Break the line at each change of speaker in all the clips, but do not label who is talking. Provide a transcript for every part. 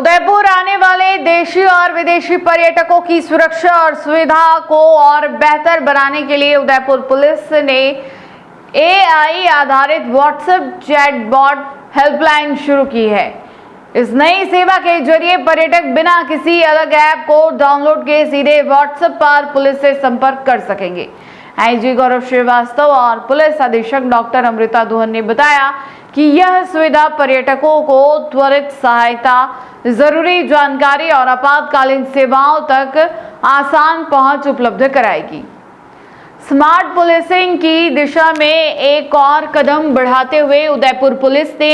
उदयपुर आने वाले देशी और विदेशी पर्यटकों की सुरक्षा और सुविधा को और बेहतर बनाने के लिए उदयपुर पुलिस ने एआई आधारित व्हाट्सएप चैटबॉट हेल्पलाइन शुरू की है। इस नई सेवा के जरिए पर्यटक बिना किसी अलग ऐप को डाउनलोड किए सीधे व्हाट्सएप पर पुलिस से संपर्क कर सकेंगे। आईजी गौरव श्रीवास्तव और पुलिस अधीक्षक डॉक्टर अमृता दुहन ने बताया कि यह सुविधा पर्यटकों को त्वरित सहायता, जरूरी जानकारी और आपातकालीन सेवाओं तक आसान पहुंच उपलब्ध कराएगी। स्मार्ट पुलिसिंग की दिशा में एक और कदम बढ़ाते हुए उदयपुर पुलिस ने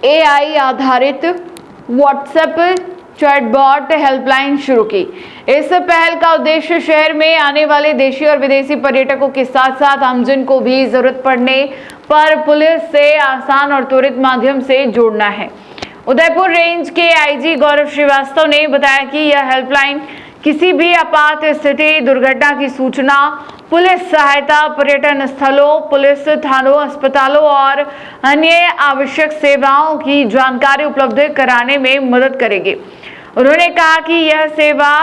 एआई आधारित व्हाट्सएप चैटबॉट हेल्पलाइन शुरू की। इस पहल का उद्देश्य शहर में आने वाले देशी और विदेशी पर्यटकों के साथ साथ आमजन को भी जरूरत पड़ने पर पुलिस से आसान और त्वरित माध्यम से जोड़ना है। उदयपुर रेंज के आईजी गौरव श्रीवास्तव ने बताया कि यह हेल्पलाइन किसी भी आपात स्थिति, दुर्घटना की सूचना, पुलिस सहायता, पर्यटन स्थलों, पुलिस थानों, अस्पतालों और अन्य आवश्यक सेवाओं की जानकारी उपलब्ध कराने में मदद करेगी। उन्होंने कहा कि यह सेवा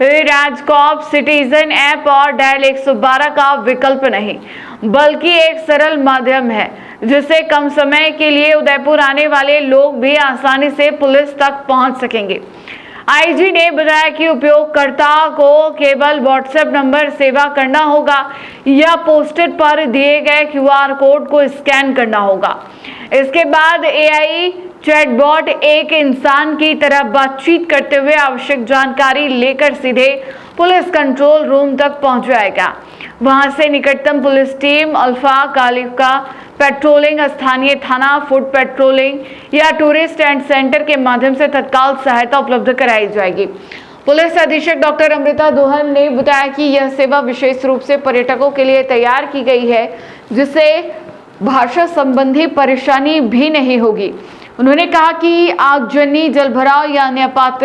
राजकॉप सिटीजन ऐप और डायल 112 का विकल्प नहीं, बल्कि एक सरल माध्यम है जिससे कम समय के लिए उदयपुर आने वाले लोग भी आसानी से पुलिस तक पहुंच सकेंगे। आईजी ने बताया कि उपयोगकर्ता को केवल व्हाट्सएप नंबर सेवा करना होगा या पोस्टर पर दिए गए क्यूआर कोड को स्कैन करना होगा। इसके बाद एआई चैटबॉट एक इंसान की तरह बातचीत करते हुए आवश्यक जानकारी लेकर सीधे पुलिस कंट्रोल रूम तक पहुंच जाएगा। वहां से निकटतम police team, alpha Kalika patrolling, स्थानीय थाना, फूड पेट्रोलिंग या टूरिस्ट एंड सेंटर के माध्यम से तत्काल सहायता उपलब्ध कराई जाएगी। पुलिस अधीक्षक डॉक्टर अमृता दुहन ने बताया कि यह सेवा विशेष रूप से पर्यटकों के लिए तैयार की गई है जिससे भाषा संबंधी परेशानी भी नहीं होगी। उन्होंने कहा कि आगजनी, जलभराव या अन्य आपात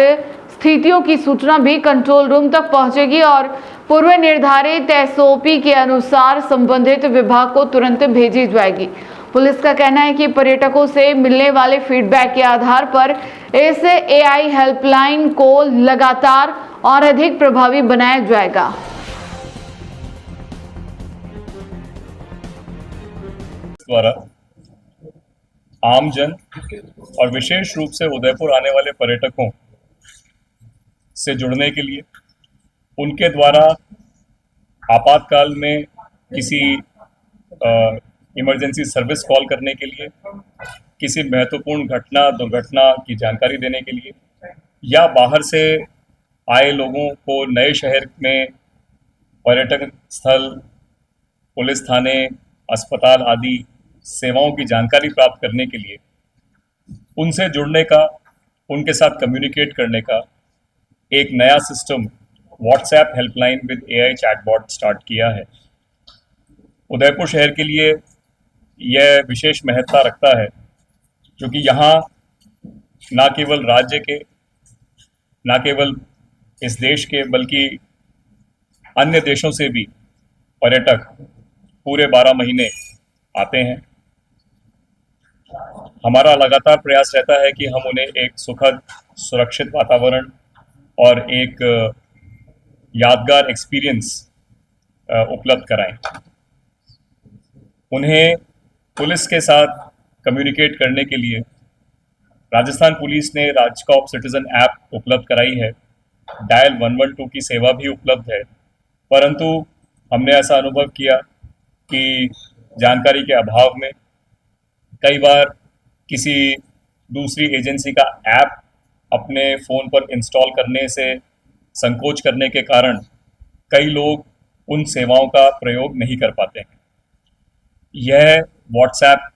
स्थितियों की सूचना भी कंट्रोल रूम तक पहुंचेगी और पूर्व निर्धारित एसओपी के अनुसार संबंधित विभाग को तुरंत भेजी जाएगी। पुलिस का कहना है कि पर्यटकों से मिलने वाले फीडबैक के आधार पर इस एआई हेल्पलाइन को लगातार और अधिक प्रभावी बनाया जाएगा।
द्वारा आमजन और विशेष रूप से उदयपुर आने वाले पर्यटकों से जुड़ने के लिए, उनके द्वारा आपातकाल में किसी इमरजेंसी सर्विस कॉल करने के लिए, किसी महत्वपूर्ण घटना, दुर्घटना की जानकारी देने के लिए, या बाहर से आए लोगों को नए शहर में पर्यटक स्थल, पुलिस थाने, अस्पताल आदि सेवाओं की जानकारी प्राप्त करने के लिए उनसे जुड़ने का, उनके साथ कम्युनिकेट करने का एक नया system WhatsApp helpline with AI chatbot start किया है। उदयपुर शहर के लिए यह विशेष महत्ता रखता है क्योंकि यहाँ ना केवल राज्य के, ना केवल इस देश के, बल्कि अन्य देशों से भी पर्यटक पूरे 12 महीने आते हैं। हमारा लगातार प्रयास रहता है कि हम उन्हें एक सुखद, सुरक्षित वातावरण और एक यादगार एक्सपीरियंस उपलब्ध कराएं। उन्हें पुलिस के साथ कम्युनिकेट करने के लिए राजस्थान पुलिस ने राजकॉप सिटीजन ऐप उपलब्ध कराई है। डायल 112 की सेवा भी उपलब्ध है, परंतु हमने ऐसा अनुभव किया कि जानकारी के अभाव में कई बार किसी दूसरी एजेंसी का ऐप अपने फ़ोन पर इंस्टॉल करने से संकोच करने के कारण कई लोग उन सेवाओं का प्रयोग नहीं कर पाते हैं। यह WhatsApp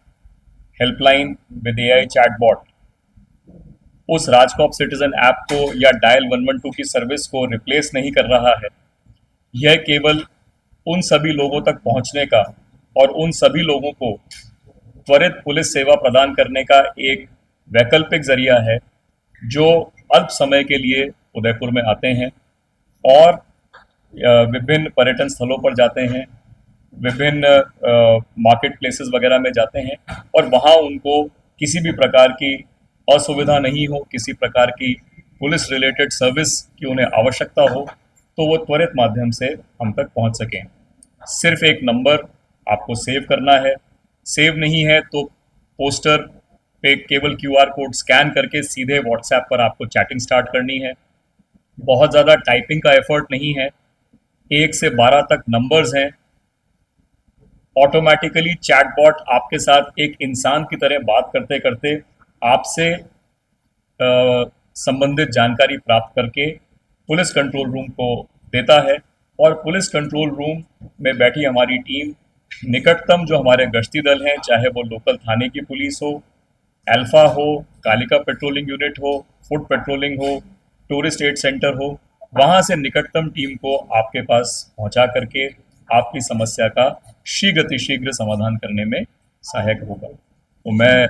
helpline with AI chatbot उस राजकॉप सिटीजन ऐप को या डायल 112 की सर्विस को रिप्लेस नहीं कर रहा है। यह केवल उन सभी लोगों तक पहुंचने का और उन सभी लोगों को त्वरित पुलिस सेवा प्रदान करने का एक वैकल्पिक जरिया है जो अल्प समय के लिए उदयपुर में आते हैं और विभिन्न पर्यटन स्थलों पर जाते हैं, विभिन्न मार्केट प्लेसेस वगैरह में जाते हैं और वहाँ उनको किसी भी प्रकार की असुविधा नहीं हो, किसी प्रकार की पुलिस रिलेटेड सर्विस की उन्हें आवश्यकता हो तो वो त्वरित माध्यम से हम तक पहुंच सकें। सिर्फ एक नंबर आपको सेव करना है, सेव नहीं है तो पोस्टर पे केवल QR कोड स्कैन करके सीधे व्हाट्सएप पर आपको चैटिंग स्टार्ट करनी है। बहुत ज़्यादा टाइपिंग का एफर्ट नहीं है, 1 से 12 तक नंबर्स हैं। ऑटोमेटिकली चैटबॉट आपके साथ एक इंसान की तरह बात करते करते आपसे संबंधित जानकारी प्राप्त करके पुलिस कंट्रोल रूम को देता है और पुलिस कंट्रोल रूम में बैठी हमारी टीम निकटतम जो हमारे गश्ती दल हैं, चाहे वो लोकल थाने की पुलिस हो, अल्फा हो, कालिका पेट्रोलिंग यूनिट हो, फुट पेट्रोलिंग हो, टूरिस्ट एड सेंटर हो, वहाँ से निकटतम टीम को आपके पास पहुँचा करके आपकी समस्या का शीघ्र समाधान करने में सहायक होगा। तो मैं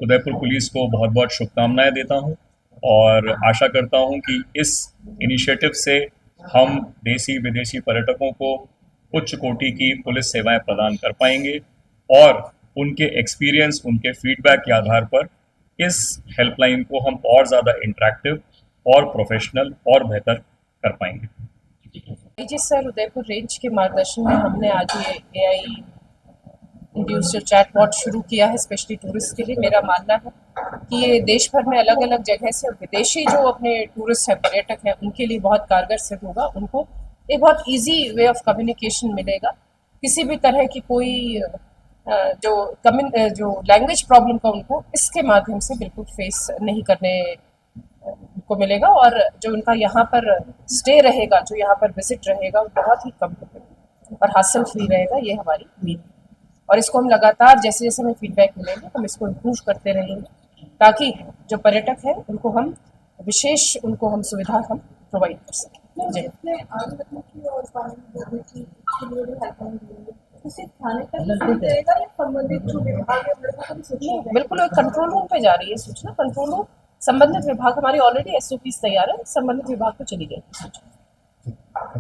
उदयपुर पुलिस को बहुत बहुत शुभकामनाएं देता हूं और आशा करता हूं कि इस इनिशिएटिव से हम देसी विदेशी पर्यटकों को उच्च कोटि की पुलिस सेवाएं प्रदान कर पाएंगे और उनके एक्सपीरियंस, उनके फीडबैक के आधार पर इस हेल्पलाइन को हम और ज़्यादा इंटरेक्टिव और प्रोफेशनल और बेहतर कर पाएंगे।
जी सर, उदयपुर रेंज के मार्गदर्शन में हमने आज ये AI इंड्यूस्ड चैटबॉट शुरू किया है स्पेशली टूरिस्ट के लिए। मेरा मानना है कि ये देश भर में अलग अलग जगह से विदेशी जो अपने टूरिस्ट हैं, पर्यटक हैं, उनके लिए बहुत कारगर सिद्ध होगा। उनको एक बहुत इजी वे ऑफ कम्युनिकेशन मिलेगा। किसी भी तरह की कोई जो लैंग्वेज प्रॉब्लम का उनको इसके माध्यम से बिल्कुल फेस नहीं करने को मिलेगा और जो उनका यहाँ पर स्टे रहेगा, जो यहाँ पर विजिट रहेगा, वो बहुत ही कम्फर्टेबल और हासिल फ्री रहेगा। ये हमारी उम्मीद है और इसको हम लगातार जैसे जैसे हमें फीडबैक मिलेंगे हम इसको इम्प्रूव करते रहेंगे ताकि जो पर्यटक हैं उनको हम विशेष सुविधा हम प्रोवाइड कर सकें। जी बिल्कुल, कंट्रोल रूम पे जा रही है सूचना। कंट्रोल रूम संबंधित विभाग, हमारी ऑलरेडी SOPs तैयार है, संबंधित विभाग को चली गई सूचना।